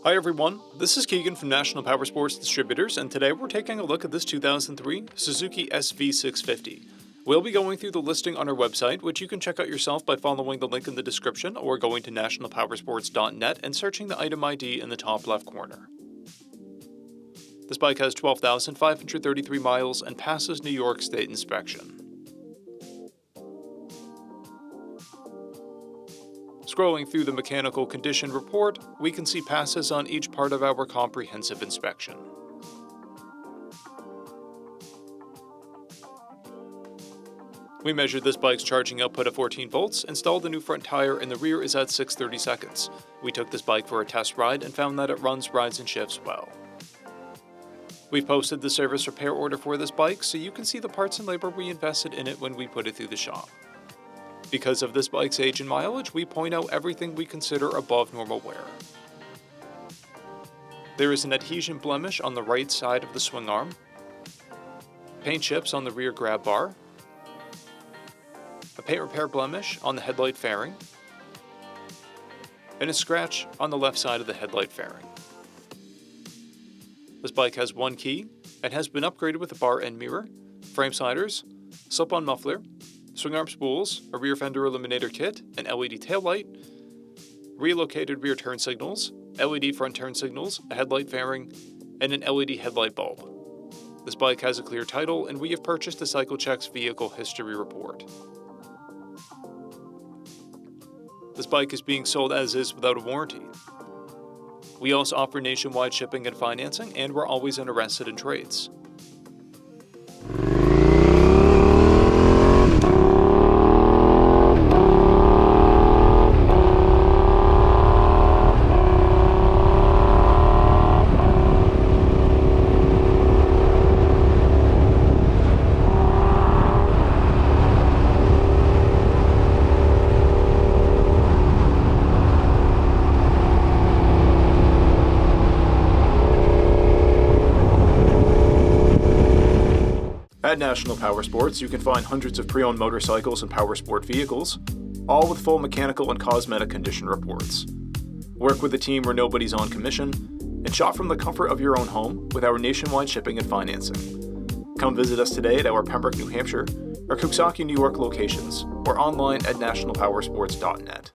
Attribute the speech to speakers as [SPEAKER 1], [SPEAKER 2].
[SPEAKER 1] Hi everyone, this is Keegan from National Powersports Distributors, and today we're taking a look at this 2003 Suzuki SV650. We'll be going through the listing on our website, which you can check out yourself by following the link in the description or going to nationalpowersports.net and searching the item ID in the top left corner. This bike has 12,533 miles and passes New York State inspection. Scrolling through the mechanical condition report, we can see passes on each part of our comprehensive inspection. We measured this bike's charging output at 14 volts, installed a new front tire, and the rear is at 6/30 seconds. We took this bike for a test ride and found that it runs, rides, and shifts well. We've posted the service repair order for this bike so you can see the parts and labor we invested in it when we put it through the shop. Because of this bike's age and mileage, we point out everything we consider above normal wear. There is an adhesion blemish on the right side of the swing arm, paint chips on the rear grab bar, a paint repair blemish on the headlight fairing, and a scratch on the left side of the headlight fairing. This bike has one key and has been upgraded with a bar end mirror, frame sliders, slip-on muffler, swing arm spools, a rear fender eliminator kit, an LED taillight, relocated rear turn signals, LED front turn signals, a headlight fairing, and an LED headlight bulb. This bike has a clear title, and we have purchased a CycleCheck's vehicle history report. This bike is being sold as is without a warranty. We also offer nationwide shipping and financing, and we're always interested in trades. At National Powersports, you can find hundreds of pre-owned motorcycles and powersport vehicles, all with full mechanical and cosmetic condition reports. Work with a team where nobody's on commission, and shop from the comfort of your own home with our nationwide shipping and financing. Come visit us today at our Pembroke, New Hampshire, or Coxsackie, New York locations, or online at nationalpowersports.net.